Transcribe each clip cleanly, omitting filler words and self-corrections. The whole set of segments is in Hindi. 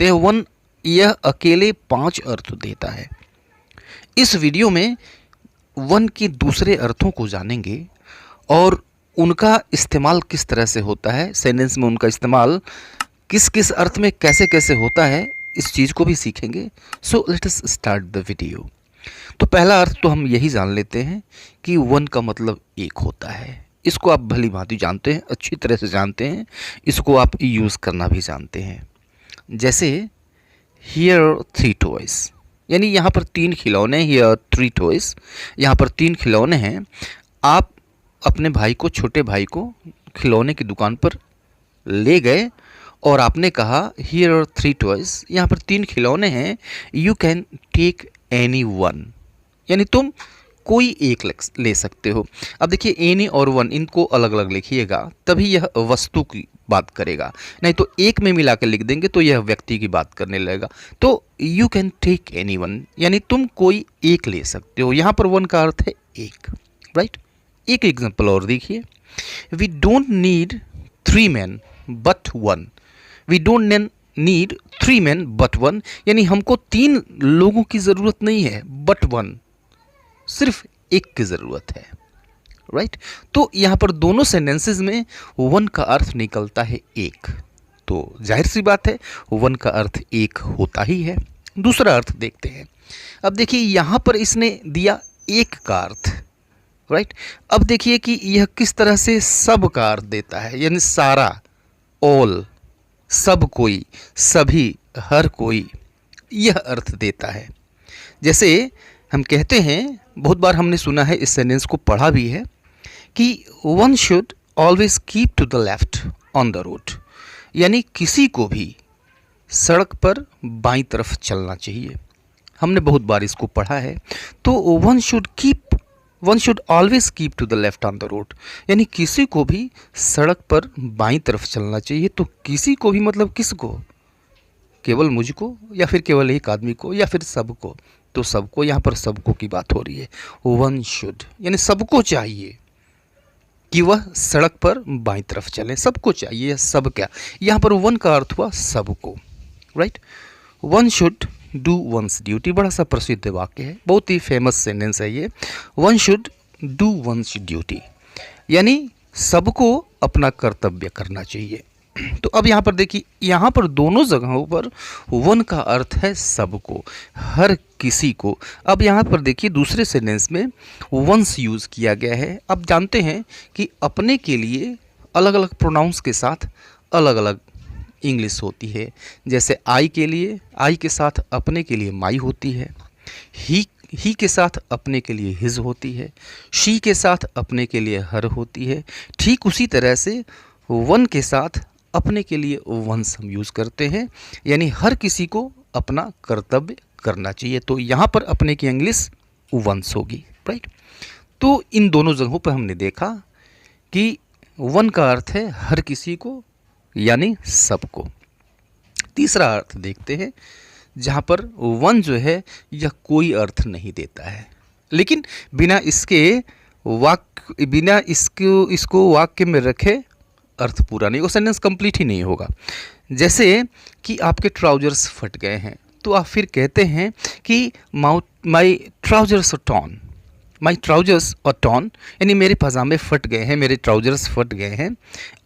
लेते हैं। वन यह अकेले 5 अर्थ देता है। इस वीडियो में वन के दूसरे अर्थों को जानेंगे और उनका इस्तेमाल किस तरह से होता है, सेंटेंस में उनका इस्तेमाल किस किस अर्थ में कैसे कैसे होता है, इस चीज़ को भी सीखेंगे। So let us start the video. तो पहला अर्थ तो हम यही जान लेते हैं कि वन का मतलब एक होता है। इसको आप भली भांति जानते हैं, अच्छी तरह से जानते हैं, इसको आप यूज़ करना भी जानते हैं। जैसे हियर 3 टॉयज, यानी यहाँ पर 3 खिलौने, हियर 3 टॉयज, यहाँ पर 3 खिलौने हैं। आप अपने भाई को, छोटे भाई को खिलौने की दुकान पर ले गए और आपने कहा हियर 3 टॉयज, यहाँ पर 3 खिलौने हैं, you can take any one, यानी तुम कोई एक ले सकते हो। अब देखिए एनी और वन, इनको अलग अलग लिखिएगा तभी यह वस्तु की बात करेगा, नहीं तो एक में मिला कर लिख देंगे तो यह व्यक्ति की बात करने लगेगा। तो you can take any one, यानी तुम कोई एक ले सकते हो। यहाँ पर वन का अर्थ है एक, राइट। एक एग्जाम्पल और देखिए, we don't need 3 men but one, we don't need 3 men but one, यानी हमको 3 लोगों की ज़रूरत नहीं है, बट वन, सिर्फ एक की ज़रूरत है, राइट। तो यहाँ पर दोनों सेंटेंसेस में वन का अर्थ निकलता है एक, तो जाहिर सी बात है वन का अर्थ एक होता ही है। दूसरा अर्थ देखते हैं। अब देखिए यहाँ पर इसने दिया एक का अर्थ, राइट। अब देखिए कि यह किस तरह से सब का अर्थ देता है, यानी सारा, ऑल, सब कोई, सभी, हर कोई, यह अर्थ देता है। जैसे हम कहते हैं, बहुत बार हमने सुना है, इस सेंटेंस को पढ़ा भी है कि one should always keep to the left on the road, यानी किसी को भी सड़क पर बाईं तरफ चलना चाहिए। हमने बहुत बार इसको पढ़ा है। तो one should always keep to the left on the road, यानी किसी को भी सड़क पर बाईं तरफ चलना चाहिए। तो किसी को भी मतलब किसको, केवल मुझको या फिर केवल एक आदमी को या फिर सबको? तो सबको, यहाँ पर सबको की बात हो रही है। वन शुड यानी सबको चाहिए कि वह सड़क पर बाईं तरफ चले, सबको चाहिए। सब क्या, यहाँ पर वन का अर्थ हुआ सबको, right. One should do once duty, बड़ा सा प्रसिद्ध वाक्य है, बहुत ही फेमस सेंटेंस है ये। One should do once duty, यानी सबको अपना कर्तव्य करना चाहिए। तो अब यहाँ पर देखिए, यहाँ पर दोनों जगहों पर वन का अर्थ है सबको, हर किसी को। अब यहाँ पर देखिए दूसरे सेंटेंस में वंस यूज़ किया गया है। अब जानते हैं कि अपने के लिए अलग अलग प्रोनाउंस के साथ अलग अलग इंग्लिश होती है। जैसे आई के लिए, आई के साथ अपने के लिए माई होती है, ही के साथ अपने के लिए हिज होती है, शी के साथ अपने के लिए हर होती है। ठीक उसी तरह से वन के साथ अपने के लिए वंस हम यूज़ करते हैं, यानी हर किसी को अपना कर्तव्य करना चाहिए। तो यहाँ पर अपने की इंग्लिश वंस होगी, राइट। तो इन दोनों जगहों पर हमने देखा कि वन का अर्थ है हर किसी को, यानी सबको। तीसरा अर्थ देखते हैं, जहाँ पर वन जो है यह कोई अर्थ नहीं देता है, लेकिन बिना इसको वाक्य में रखे अर्थ पूरा नहीं, वो सेंटेंस कंप्लीट ही नहीं होगा। जैसे कि आपके ट्राउजर्स फट गए हैं, तो आप फिर कहते हैं कि माई ट्राउजर्स टॉन, माई ट्राउजर्स और टॉन, यानी मेरे पजामे फट गए हैं, मेरे ट्राउजर्स फट गए हैं।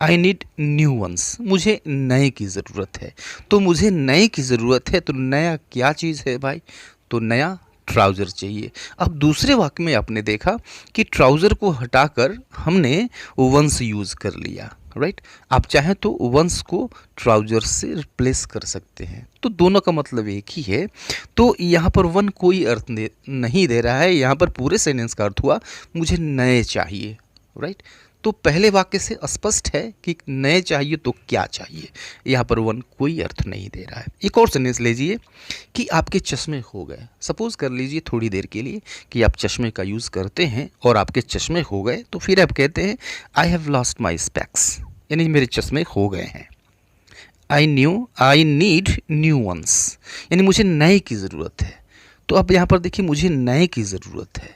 आई नीड न्यू वंस, मुझे नए की ज़रूरत है। तो मुझे नए की ज़रूरत है, तो नया क्या चीज़ है भाई? तो नया ट्राउज़र चाहिए। अब दूसरे वाक्य में आपने देखा कि ट्राउज़र को हटाकर हमने वंस यूज़ कर लिया, राइट। आप चाहें तो वंस को ट्राउजर से रिप्लेस कर सकते हैं, तो दोनों का मतलब एक ही है। तो यहाँ पर वन कोई अर्थ नहीं दे रहा है, यहाँ पर पूरे सेंटेंस का अर्थ हुआ मुझे नए चाहिए, राइट। तो पहले वाक्य से स्पष्ट है कि नए चाहिए तो क्या चाहिए, यहाँ पर वन कोई अर्थ नहीं दे रहा है। एक और सेंटेंस लीजिए कि आपके चश्मे खो गए। सपोज़ कर लीजिए थोड़ी देर के लिए कि आप चश्मे का यूज़ करते हैं और आपके चश्मे खो गए, तो फिर आप कहते हैं I have lost my specs, यानी मेरे चश्मे खो गए हैं। आई नीड न्यू वंस, यानी मुझे नए की ज़रूरत है। तो अब यहाँ पर देखिए मुझे नए की ज़रूरत है,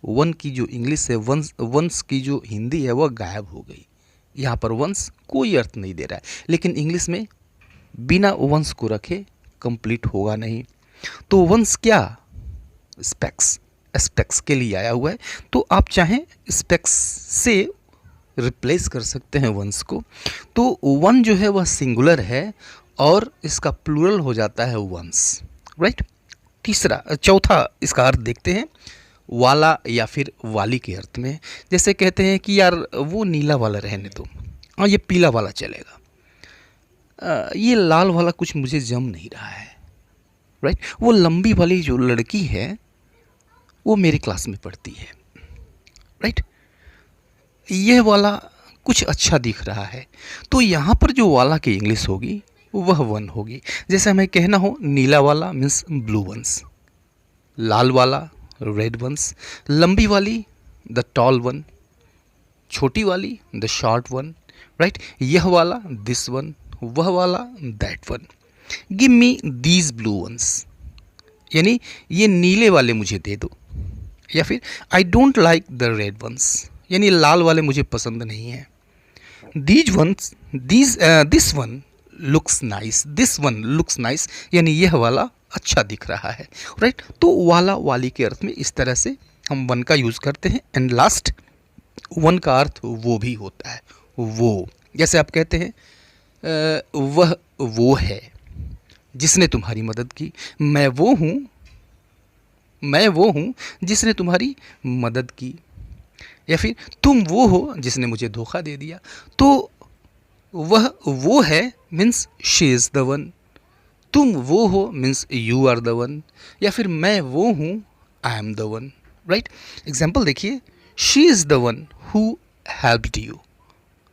वन की जो इंग्लिश है, वंस की जो हिंदी है वह गायब हो गई। यहाँ पर वंस कोई अर्थ नहीं दे रहा है, लेकिन इंग्लिश में बिना वंस को रखे कंप्लीट होगा नहीं। तो वंस क्या, स्पेक्स, एस्पेक्स के लिए आया हुआ है, तो आप चाहें स्पेक्स से रिप्लेस कर सकते हैं वंस को। तो वन जो है वह सिंगुलर है और इसका प्लूरल हो जाता है वंस, राइट। चौथा इसका अर्थ देखते हैं, वाला या फिर वाली के अर्थ में। जैसे कहते हैं कि यार वो नीला वाला रहने दो, हाँ ये पीला वाला चलेगा, ये लाल वाला कुछ मुझे जम नहीं रहा है, राइट। वो लंबी वाली जो लड़की है वो मेरी क्लास में पढ़ती है, राइट। यह वाला कुछ अच्छा दिख रहा है। तो यहाँ पर जो वाला की इंग्लिश होगी वह वन होगी। जैसे हमें कहना हो नीला वाला मीन्स ब्लू वंस, लाल वाला रेड वंस, लंबी वाली द टॉल वन, छोटी वाली द शॉर्ट वन, राइट। यह वाला दिस वन, वह वाला that one. Give me these blue ones, यानी ये नीले वाले मुझे दे दो। या फिर I don't like the red ones, यानी लाल वाले मुझे पसंद नहीं है। These ones, this one looks nice, this one looks nice, यानी यह वाला अच्छा दिख रहा है, राइट। तो वाला वाली के अर्थ में इस तरह से हम वन का यूज़ करते हैं। एंड लास्ट, वन का अर्थ वो भी होता है, वो। जैसे आप कहते हैं वह वो है जिसने तुम्हारी मदद की, मैं वो हूँ जिसने तुम्हारी मदद की। या फिर तुम वो हो जिसने मुझे धोखा दे दिया। तो वह वो है means she is the one, तुम वो हो means you are the one, या फिर मैं वो हूँ I am the one, right. Example देखिए, she is the one who helped you,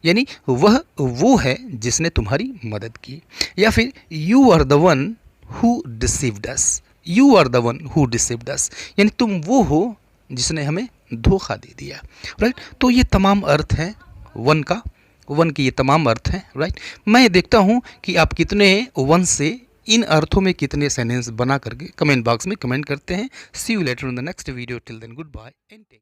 यानी वह वो है जिसने तुम्हारी मदद की। या फिर you are the one who deceived us, you are the one who deceived us, यानी तुम वो हो जिसने हमें धोखा दे दिया, राइट। तो ये तमाम अर्थ हैं वन का, वन के ये तमाम अर्थ हैं, राइट। मैं देखता हूँ कि आप कितने वन से इन अर्थों में कितने सेंटेंस बना करके कमेंट बॉक्स में कमेंट करते हैं। See you later in the next video, till then goodbye and take